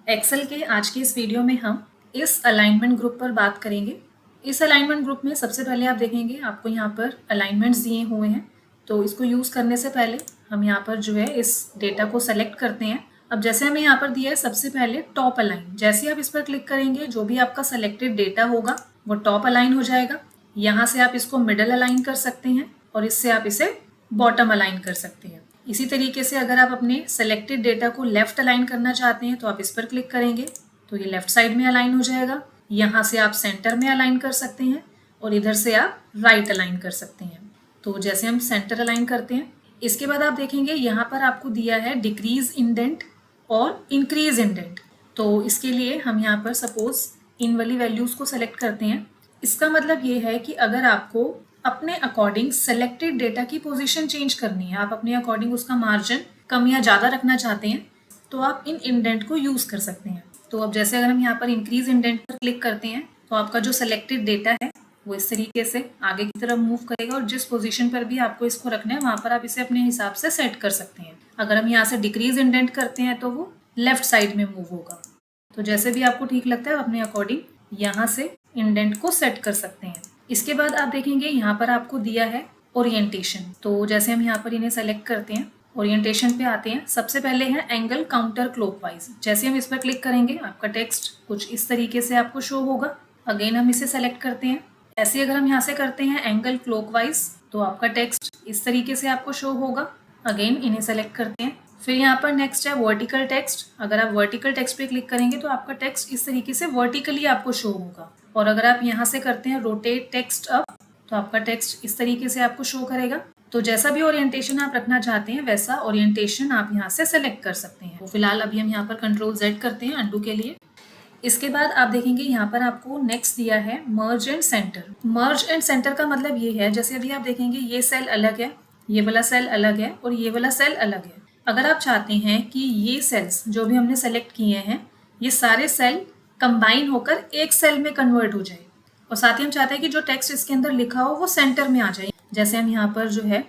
Excel के आज के इस वीडियो में हम इस अलाइनमेंट ग्रुप पर बात करेंगे। इस अलाइनमेंट ग्रुप में सबसे पहले आप देखेंगे आपको यहाँ पर अलाइनमेंट्स दिए हुए हैं, तो इसको यूज़ करने से पहले हम यहाँ पर जो है इस डेटा को सेलेक्ट करते हैं। अब जैसे हमें यहाँ पर दिया है सबसे पहले टॉप अलाइन, जैसे आप इस पर क्लिक करेंगे जो भी आपका सेलेक्टेड डेटा होगा वो टॉप अलाइन हो जाएगा। यहाँ से आप इसको मिडल अलाइन कर सकते हैं और इससे आप इसे बॉटम अलाइन कर सकते हैं। इसी तरीके से अगर आप अपने सेलेक्टेड डेटा को लेफ्ट अलाइन करना चाहते हैं तो आप इस पर क्लिक करेंगे तो ये लेफ्ट साइड में अलाइन हो जाएगा। यहाँ से आप सेंटर में अलाइन कर सकते हैं और इधर से आप राइट अलाइन कर सकते हैं। तो जैसे हम सेंटर अलाइन करते हैं, इसके बाद आप देखेंगे यहाँ पर आपको दिया है डिक्रीज इंडेंट और इंक्रीज इंडेंट। तो इसके लिए हम यहाँ पर सपोज इन वाली वैल्यूज़ को सेलेक्ट करते हैं। इसका मतलब ये है कि अगर आपको अपने अकॉर्डिंग सेलेक्टेड डेटा की पोजीशन चेंज करनी है, आप अपने अकॉर्डिंग उसका मार्जिन कम या ज़्यादा रखना चाहते हैं, तो आप इन इंडेंट को यूज़ कर सकते हैं। तो अब जैसे अगर हम यहाँ पर इंक्रीज इंडेंट पर क्लिक करते हैं तो आपका जो सेलेक्टेड डेटा है वो इस तरीके से आगे की तरफ मूव करेगा और जिस पोजीशन पर भी आपको इसको रखना है वहाँ पर आप इसे अपने हिसाब से सेट कर सकते हैं। अगर हम यहाँ से डिक्रीज इंडेंट करते हैं तो वो लेफ्ट साइड में मूव होगा। तो जैसे भी आपको ठीक लगता है अपने अकॉर्डिंग यहाँ से इंडेंट को सेट कर सकते हैं। इसके बाद आप देखेंगे यहाँ पर आपको दिया है ओरिएंटेशन। तो जैसे हम यहाँ पर इन्हें सेलेक्ट करते हैं, ओरिएंटेशन पे आते हैं, सबसे पहले है एंगल काउंटर क्लॉकवाइज। जैसे हम इस पर क्लिक करेंगे आपका टेक्स्ट कुछ इस तरीके से आपको शो होगा। अगेन हम इसे सेलेक्ट करते हैं। ऐसे अगर हम यहाँ से करते हैं एंगल क्लॉकवाइज तो आपका टेक्स्ट इस तरीके से आपको शो होगा। अगेन इन्हें सेलेक्ट करते हैं। फिर यहाँ पर नेक्स्ट है वर्टिकल टेक्स्ट। अगर आप वर्टिकल टेक्स्ट पे क्लिक करेंगे तो आपका टेक्स्ट इस तरीके से वर्टिकली आपको शो होगा। और अगर आप यहाँ से करते हैं रोटेट टेक्स्ट अप तो आपका टेक्स्ट इस तरीके से आपको शो करेगा। तो जैसा भी ओरिएंटेशन आप रखना चाहते हैं वैसा ओरिएंटेशन आप यहाँ से सेलेक्ट कर सकते हैं। तो फिलहाल अभी हम यहाँ पर कंट्रोल Z करते हैं अंडू के लिए। इसके बाद आप देखेंगे यहाँ पर आपको नेक्स्ट दिया है मर्ज and centre. Merge and centre का मतलब ये है, जैसे अभी आप देखेंगे ये सेल अलग है, ये वाला सेल अलग है और ये वाला सेल अलग है। अगर आप चाहते हैं कि ये सेल्स जो भी हमने सेलेक्ट किए हैं ये सारे सेल कंबाइन होकर एक सेल में कन्वर्ट हो जाए और साथ ही हम चाहते हैं कि जो टेक्स्ट इसके अंदर लिखा हो वो सेंटर में आ जाए। जैसे हम यहाँ पर जो है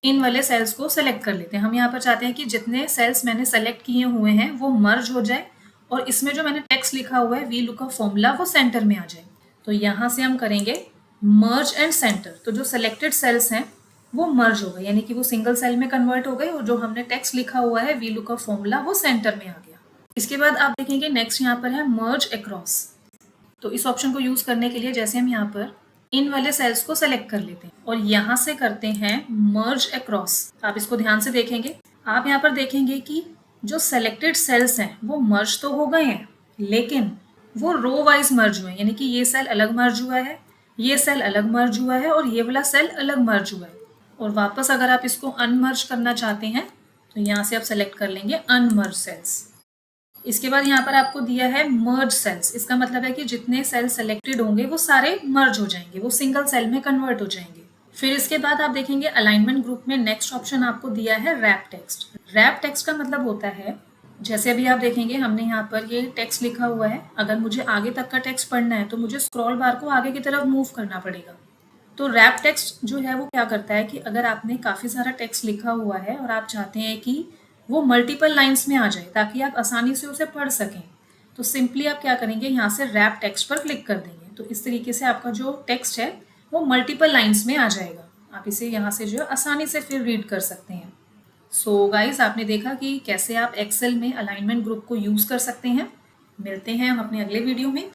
इन वाले सेल्स को सेलेक्ट कर लेते हैं। हम यहाँ पर चाहते हैं कि जितने सेल्स मैंने सेलेक्ट किए हुए हैं वो मर्ज हो जाए और इसमें जो मैंने टेक्स्ट लिखा हुआ है वी लुकअप फॉर्मूला वो सेंटर में आ जाए। तो यहाँ से हम करेंगे मर्ज एंड सेंटर। तो जो सेलेक्टेड सेल्स हैं वो मर्ज हो गए, यानी कि वो सिंगल सेल में कन्वर्ट हो गए और जो हमने टेक्स्ट लिखा हुआ है वी लुकअप फॉर्मूला वो सेंटर में आ गया। इसके बाद आप देखेंगे नेक्स्ट यहाँ पर है मर्ज अक्रॉस। तो इस ऑप्शन को यूज करने के लिए जैसे हम यहाँ पर इन वाले सेल्स को सेलेक्ट कर लेते हैं और यहाँ से करते हैं मर्ज अक्रॉस। आप इसको ध्यान से देखेंगे, आप यहाँ पर देखेंगे कि जो सेलेक्टेड सेल्स हैं वो मर्ज तो हो गए हैं लेकिन वो रो वाइज मर्ज हुए हैं, यानी कि ये सेल अलग मर्ज हुआ है, ये सेल अलग मर्ज हुआ है और ये वाला सेल अलग मर्ज हुआ है। और वापस अगर आप इसको अनमर्ज करना चाहते हैं तो यहाँ से आप सेलेक्ट कर लेंगे अनमर्ज सेल्स। इसके बाद यहाँ पर आपको दिया है मर्ज सेल्स। इसका मतलब है कि जितने सेल्स सेलेक्टेड होंगे वो सारे मर्ज हो जाएंगे, वो सिंगल सेल में कन्वर्ट हो जाएंगे। फिर इसके बाद आप देखेंगे अलाइनमेंट ग्रुप में नेक्स्ट ऑप्शन आपको दिया है रैप टेक्स्ट। रैप टेक्स्ट का मतलब होता है, जैसे अभी आप देखेंगे हमने यहाँ पर ये टेक्स्ट लिखा हुआ है, अगर मुझे आगे तक का टेक्स्ट पढ़ना है तो मुझे स्क्रॉल बार को आगे की तरफ मूव करना पड़ेगा। तो रैप टेक्स्ट जो है वो क्या करता है कि अगर आपने काफ़ी सारा टेक्स्ट लिखा हुआ है और आप चाहते हैं कि वो मल्टीपल लाइंस में आ जाए ताकि आप आसानी से उसे पढ़ सकें, तो सिंपली आप क्या करेंगे यहाँ से रैप टेक्स्ट पर क्लिक कर देंगे। तो इस तरीके से आपका जो टेक्स्ट है वो मल्टीपल लाइंस में आ जाएगा। आप इसे यहाँ से जो है आसानी से फिर रीड कर सकते हैं। सो गाइज आपने देखा कि कैसे आप एक्सेल में अलाइनमेंट ग्रुप को यूज़ कर सकते हैं। मिलते हैं हम अपने अगले वीडियो में।